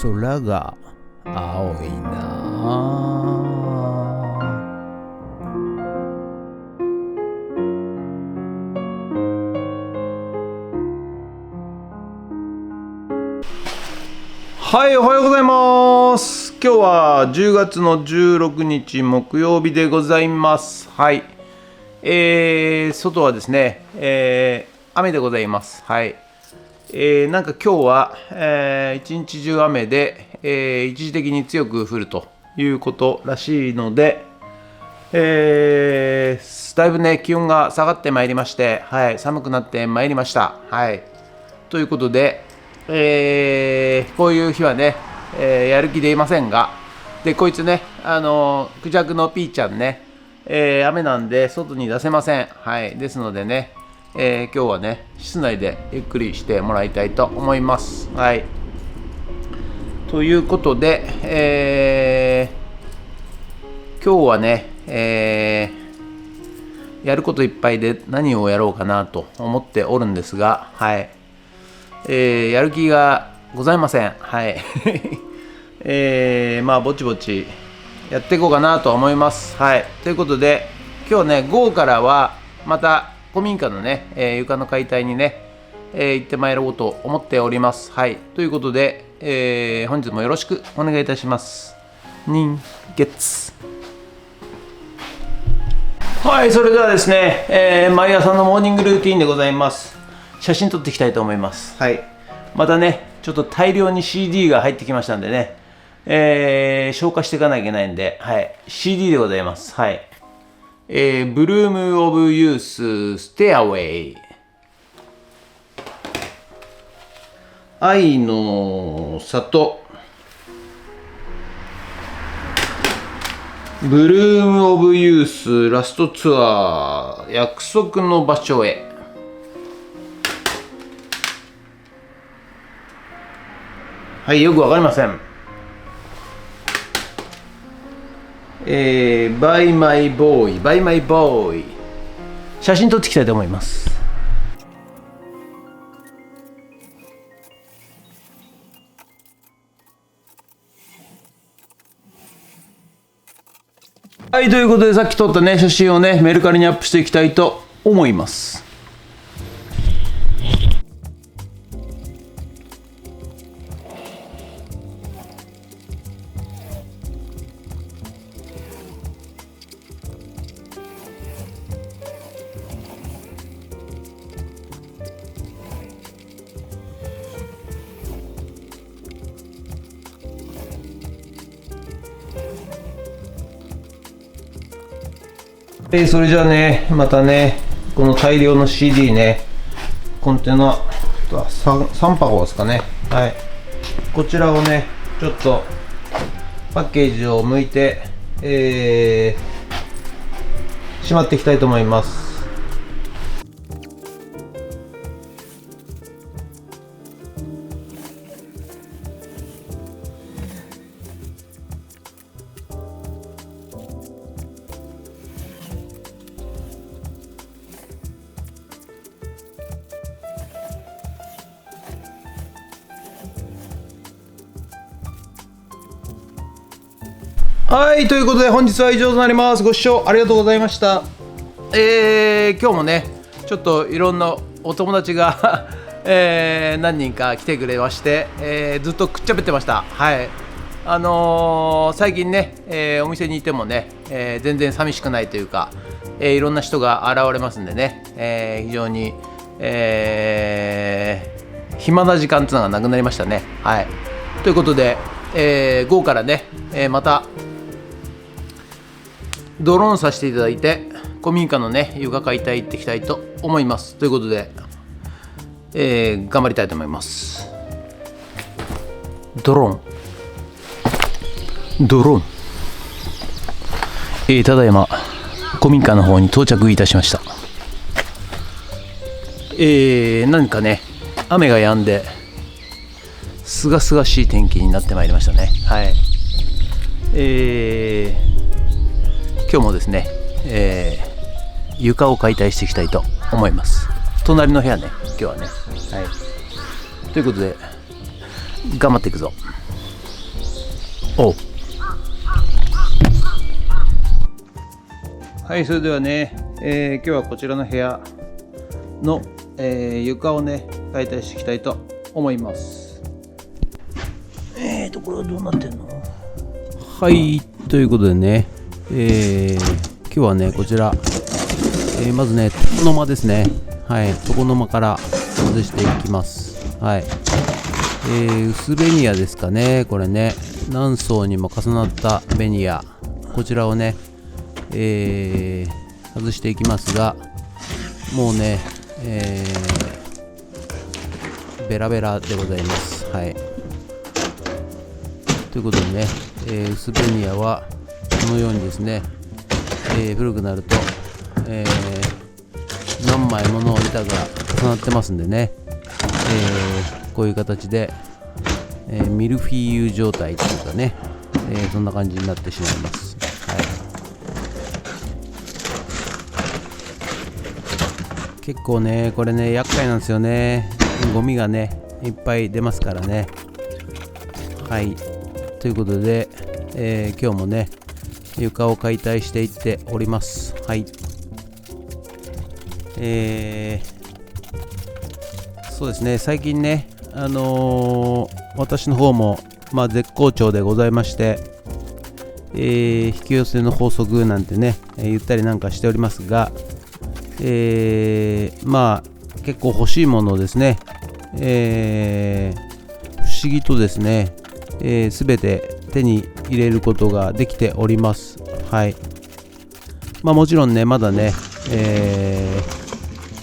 空が青いな。はい、おはようございます。今日は10月の16日木曜日でございます。はい、外はですね、雨でございます。はい、なんか今日は、一日中雨で、一時的に強く降るということらしいので、だいぶね気温が下がってまいりまして、はい、寒くなってまいりました。はい、ということで、こういう日はね、やる気でいませんが、でこいつね、クジャクのピーちゃんね、雨なんで外に出せません。はい、ですのでね、今日はね室内でゆっくりしてもらいたいと思います。はい、ということで、今日はね、やることいっぱいで何をやろうかなと思っておるんですが、はい、やる気がございません。はい、まあぼちぼちやっていこうかなと思います。はい、ということで今日ね午後からはまた古民家のね、床の解体にね、行ってまいろうと思っております。はい、ということで、本日もよろしくお願いいたします。人月。はい、それではですね、毎朝のモーニングルーティンでございます。写真撮っていきたいと思います。はい、またねちょっと大量に CD が入ってきましたんでね、消化していかなきゃいけないんで、はい、CD でございます。はい、ブルームオブユースステアウェイ、愛の里、ブルームオブユースラストツアー、約束の場所へ。はい、よくわかりません。バイマイボーイ、バイマイボーイ。写真撮っていきたいと思います。はい、ということでさっき撮ったね写真をねメルカリにアップしていきたいと思います。それじゃあね、またね、この大量の CD ね、コンテナ 3箱ですかね。はい。こちらをね、ちょっとパッケージを剥いて、しまっていきたいと思います。はい、ということで本日は以上となります。ご視聴ありがとうございました。今日もねちょっといろんなお友達が、何人か来てくれまして、ずっとくっちゃべってました。はい、最近ね、お店にいてもね、全然寂しくないというか、いろんな人が現れますんでね、非常に、暇な時間っていうのがなくなりましたね。はい、ということで、午後からね、またドローンさせていただいて古民家のね床解体行っていきたいと思います。ということで、頑張りたいと思います。ドローン、ただいま古民家の方に到着いたしました。何かね雨が止んですがすがしい天気になってまいりましたね。はい、今日もですね、床を解体していきたいと思います。隣の部屋ね今日はね。はい、ということで頑張っていくぞ。おはい、それではね、今日はこちらの部屋の、床をね解体していきたいと思います。これはどうなってんの？はい、ということでね、今日はねこちら、まずね床の間ですね。はい、床の間から外していきます。はい、薄ベニヤですかね。これね何層にも重なったベニヤ、こちらをね、外していきますが、もうね、ベラベラでございます。はい、ということでね、薄ベニヤはこのようにですね、古くなると、何枚もの板が重なってますんでね、こういう形で、ミルフィーユ状態というかね、そんな感じになってしまいます。はい、結構ねこれね厄介なんですよね。ゴミがねいっぱい出ますからね。はい、ということで、今日もね床を解体していっております。はい、そうですね、最近ね私の方も絶好調でございまして、引き寄せの法則なんてね、言ったりなんかしておりますが、結構欲しいものをですね、不思議とですね、すべて手に入れることができております。はい、もちろんねまだね、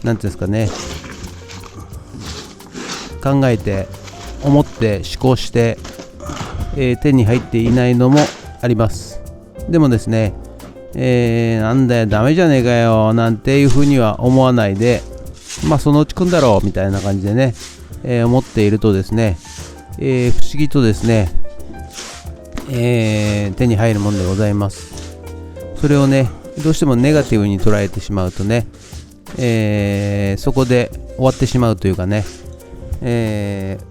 なんていうんですかね、考えて思って思考して、手に入っていないのもあります。でもですね、なんだよダメじゃねえかよなんていうふうには思わないで、そのうち来んだろうみたいな感じでね、思っているとですね、不思議とですね、手に入るものでございます。それをねどうしてもネガティブに捉えてしまうとね、そこで終わってしまうというかね、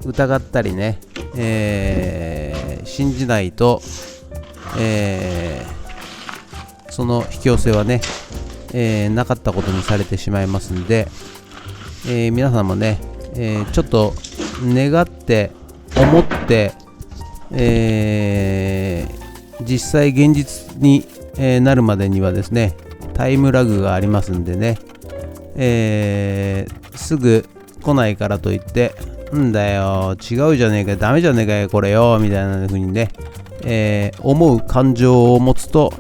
疑ったりね、信じないと、その引き寄せはね、なかったことにされてしまいますんで、皆さんもね、ちょっと願って思って、実際現実に、なるまでにはですねタイムラグがありますんでね、すぐ来ないからといってんだよ違うじゃねえかダメじゃねえかよこれよみたいな風にね、思う感情を持つと、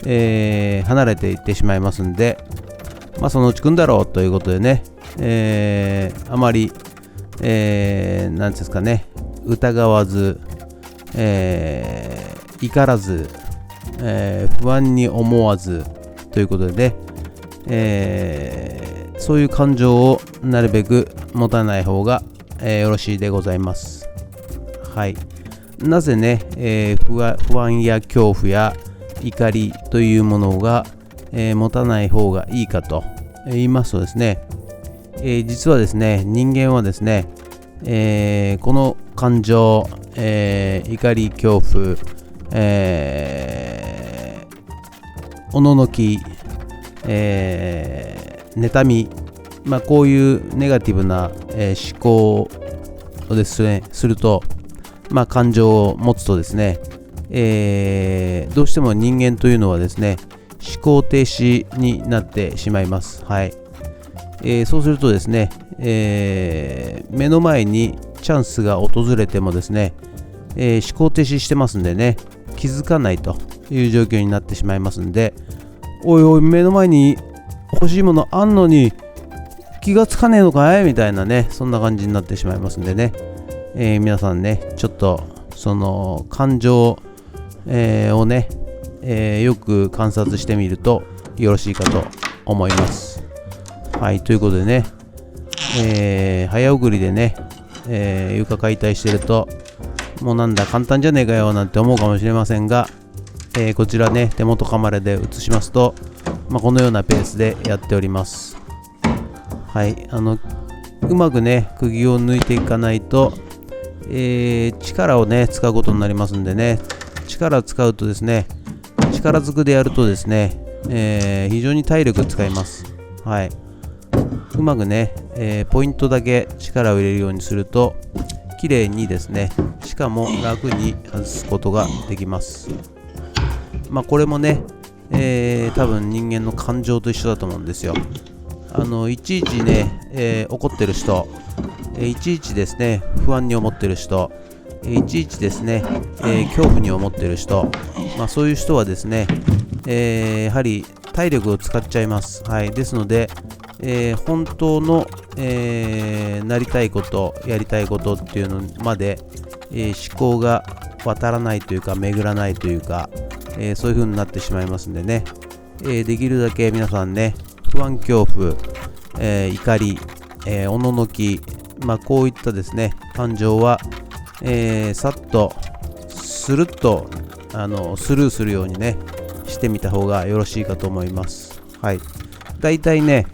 離れていってしまいますんで、そのうち来んだろうということでね、あまり、なんていうんですかね、疑わず、怒らず、不安に思わずということでね、そういう感情をなるべく持たない方が、よろしいでございます。はい、なぜね、不安や恐怖や怒りというものが、持たない方がいいかと言いますとですね、実はですね人間はですね、この感情、怒り恐怖、おののき、妬み、こういうネガティブな、思考をですねすると、感情を持つとですね、どうしても人間というのはですね思考停止になってしまいます。はい、そうするとですね、目の前にチャンスが訪れてもですね、思考停止してますんでね気づかないという状況になってしまいますんで、おいおい目の前に欲しいものあんのに気がつかねえのかいみたいなね、そんな感じになってしまいますんでね、皆さんねちょっとその感情、をね、よく観察してみるとよろしいかと思います。はい、ということでね、早送りでね、床解体してるともうなんだ簡単じゃねえかよなんて思うかもしれませんが、こちらね手元カメラで映しますと、このようなペースでやっております。はい、うまくね釘を抜いていかないと、力をね使うことになりますんでね、力を使うとですね、力ずくでやるとですね、非常に体力使います。はい。うまくね、ポイントだけ力を入れるようにすると、綺麗にですね、しかも楽に外すことができます。これもね、多分人間の感情と一緒だと思うんですよ。いちいちね、怒ってる人、いちいちですね、不安に思ってる人、いちいちですね、恐怖に思ってる人、そういう人はですね、やはり体力を使っちゃいます。はい。ですので、本当の、なりたいこと、やりたいことっていうのまで、思考が渡らないというか、巡らないというか、そういう風になってしまいますんでね、できるだけ皆さんね、不安、恐怖、怒り、おののき、こういったですね、感情は、さっと、スルッとスルーするようにね、してみた方がよろしいかと思います。はい。だいたいね、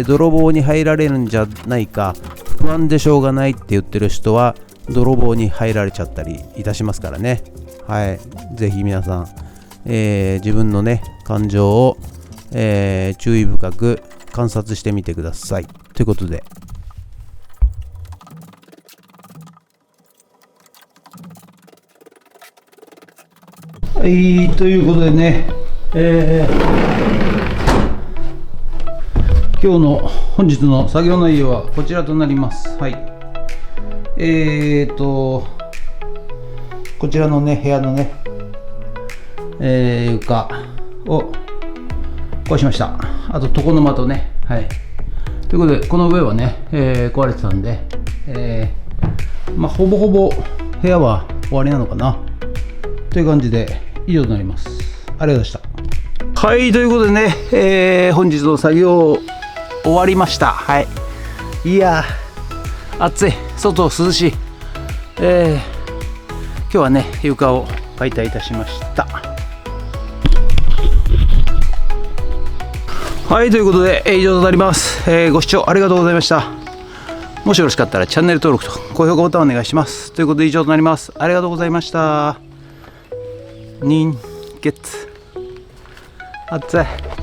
泥棒に入られるんじゃないか、不安でしょうがないって言ってる人は、泥棒に入られちゃったりいたしますからね。はい。ぜひ皆さん、自分のね、感情を、注意深く観察してみてください。ということで。はい、ということでね、今日の本日の作業内容はこちらとなります。はい。こちらのね、部屋のね、床を壊しました。あと床の間とね、はい。ということで、この上はね、壊れてたんで、ほぼほぼ部屋は終わりなのかなという感じで以上となります。ありがとうございました。はい、ということでね、本日の作業終わりました。はい。いやー、暑い、外涼しい。今日はね、床を解体いたしました。はい、ということで、以上となります。ご視聴ありがとうございました。もしよろしかったらチャンネル登録と高評価ボタンお願いします。ということで以上となります。ありがとうございました。人月暑い。